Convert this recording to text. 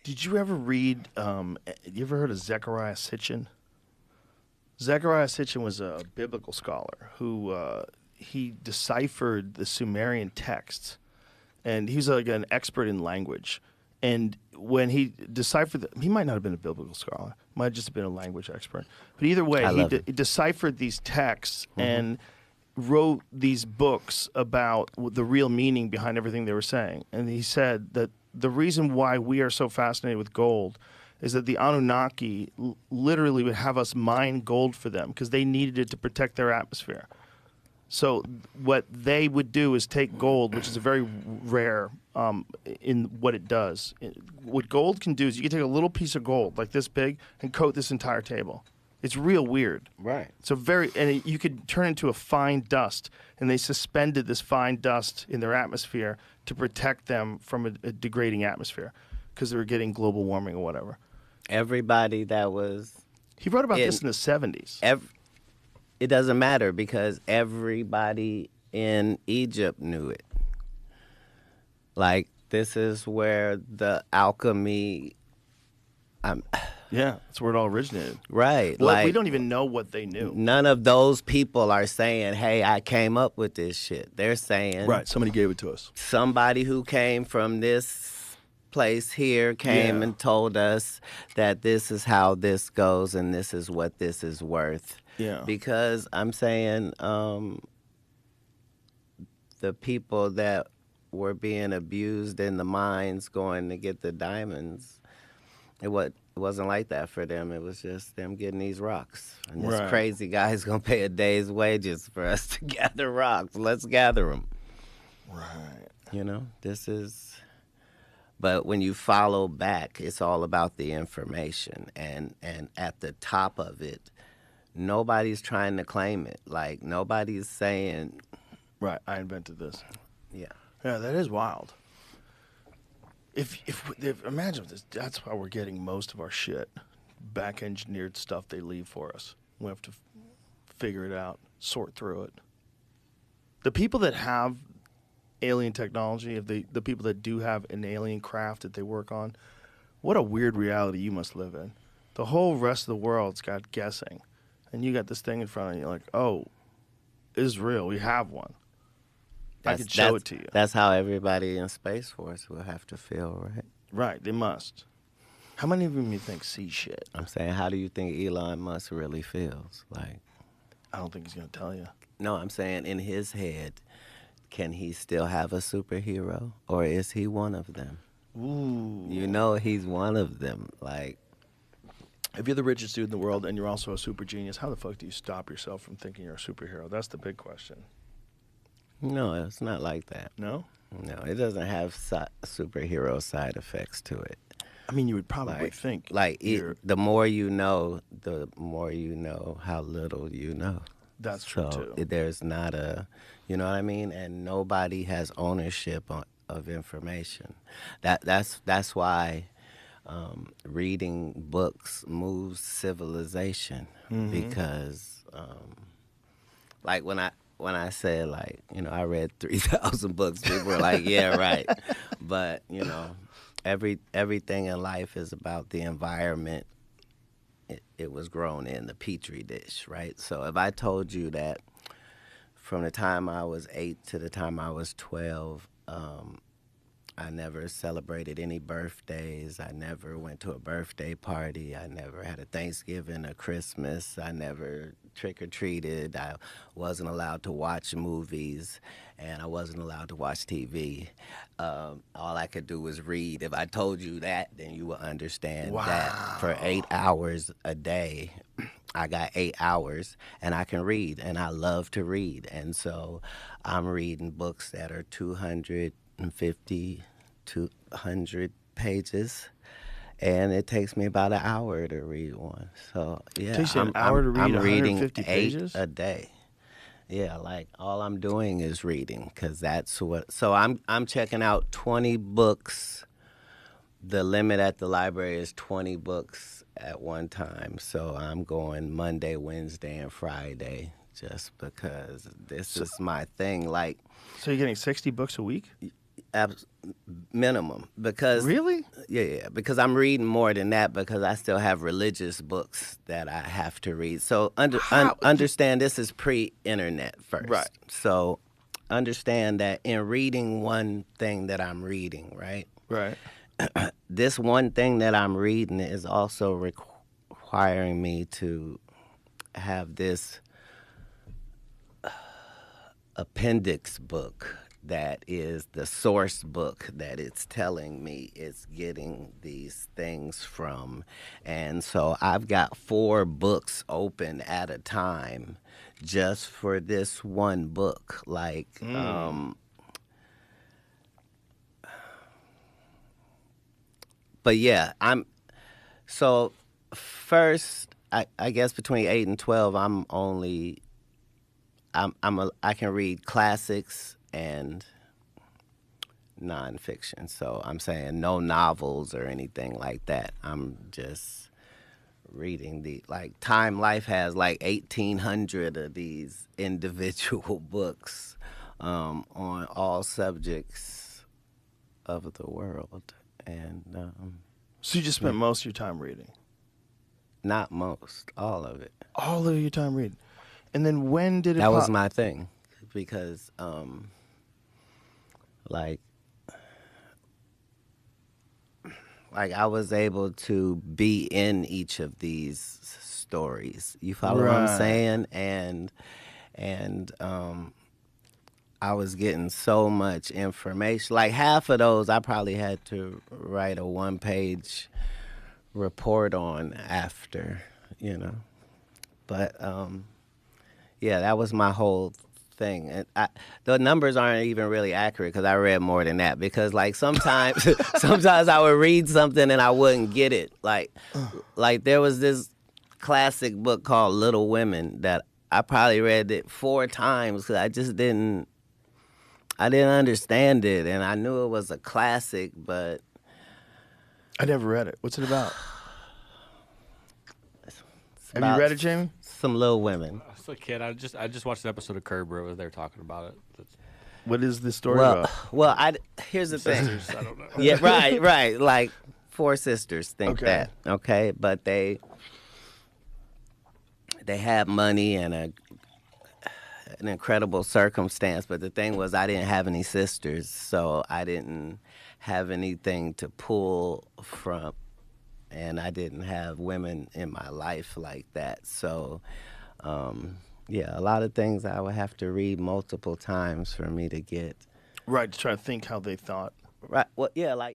Did you ever read, you ever heard of Zechariah Sitchin? Zechariah Sitchin was a biblical scholar who he deciphered the Sumerian texts, and he was like an expert in language. And when he deciphered, he might not have been a biblical scholar, might have just been a language expert. But either way, he deciphered these texts and wrote these books about the real meaning behind everything they were saying. And he said that the reason why we are so fascinated with gold is that the Anunnaki literally would have us mine gold for them because they needed it to protect their atmosphere. So what they would do is take gold, which is a very rare in what it does. What gold can do is you can take a little piece of gold like this big and coat this entire table. It's real weird. Right. So you could turn into a fine dust, and they suspended this fine dust in their atmosphere to protect them from a degrading atmosphere because they were getting global warming or whatever. Everybody that was... He wrote about this in the 70s. It doesn't matter because everybody in Egypt knew it. Like, this is where the alchemy... Yeah, that's where it all originated. Right. Well, like, we don't even know what they knew. None of those people are saying, hey, I came up with this shit. They're saying... Right, somebody gave it to us. Somebody who came from this place here came and told us that this is how this goes and this is what this is worth. Yeah. Because I'm saying the people that were being abused in the mines going to get the diamonds, it wasn't like that for them. It was just them getting these rocks. And this crazy guy's going to pay a day's wages for us to gather rocks. Let's gather them. Right. You know, this is... But when you follow back, it's all about the information. And at the top of it, nobody's trying to claim it. Like, nobody's saying... Right, I invented this. Yeah. Yeah, that is wild. If imagine this, that's how we're getting most of our shit. Back-engineered stuff they leave for us. We have to figure it out, sort through it. The people that have alien technology, the people that do have an alien craft that they work on, what a weird reality you must live in. The whole rest of the world's got guessing. And you got this thing in front of you like, oh, it's real. We have one. I can show it to you. That's how everybody in Space Force will have to feel, right? Right, they must. How many of them you think see shit? I'm saying, how do you think Elon Musk really feels? Like, I don't think he's going to tell you. No, I'm saying in his head, can he still have a superhero? Or is he one of them? Ooh. You know he's one of them. Like, if you're the richest dude in the world and you're also a super genius, how the fuck do you stop yourself from thinking you're a superhero? That's the big question. No, it's not like that. No? No, it doesn't have superhero side effects to it. I mean, you would probably think. Like, the more you know how little you know. That's true, too. There's not you know what I mean? And nobody has ownership of information. That's why reading books moves civilization. Because, like, when I said, like, you know, I read 3,000 books, people were like, yeah, right. But, you know, everything in life is about the environment it was grown in, the petri dish, right? So if I told you that from the time I was 8 to the time I was 12, I never celebrated any birthdays. I never went to a birthday party. I never had a Thanksgiving, a Christmas. I never trick-or-treated. I wasn't allowed to watch movies, and I wasn't allowed to watch TV. All I could do was read. If I told you that, then you would understand that for 8 hours a day, I got 8 hours, and I can read, and I love to read. And so I'm reading books that are 250, 200 pages, and it takes me about an hour to read one. So yeah, it takes you an hour to read 150 pages a day. Yeah, like all I'm doing is reading, because that's what. So I'm checking out 20 books. The limit at the library is 20 books at one time. So I'm going Monday, Wednesday, and Friday just because this is my thing. Like, so you're getting 60 books a week? minimum, because Really? yeah, because I'm reading more than that, because I still have religious books that I have to read. So How? understand this is pre-internet first. Right. So understand that in reading one thing that I'm reading, right? Right. This one thing that I'm reading is also requiring me to have this appendix book that is the source book that it's telling me it's getting these things from. And so I've got 4 books open at a time just for this one book. Like, but yeah, so first, I guess between 8 and 12, I can read classics and nonfiction. So I'm saying no novels or anything like that. I'm just reading like Time Life has like 1,800 of these individual books on all subjects of the world. And So you just spent most of your time reading? not most, all of it. All of your time reading. And then when did it That was my thing, because like I was able to be in each of these stories. You follow what I'm Right. saying? And I was getting so much information. Like half of those I probably had to write a 1-page report on after, you know. But yeah, that was my whole thing. And the numbers aren't even really accurate, because I read more than that. Because like sometimes, sometimes I would read something and I wouldn't get it. Like there was this classic book called Little Women that I probably read it 4 times because I just didn't. I didn't understand it, and I knew it was a classic, but I never read it. What's it about? Have you about read it, Jamie? some Little Women. As a kid, I just watched an episode of Curb where they were talking about it. What is this story Well, about? here's the thing. Sisters, I don't know. Yeah, right. Like 4 sisters think Okay. that, okay? But they had money and an incredible circumstance. But the thing was, I didn't have any sisters, so I didn't have anything to pull from, and I didn't have women in my life like that. So, yeah, a lot of things I would have to read multiple times for me to get. Right, to try to think how they thought. Right. Well, yeah, like.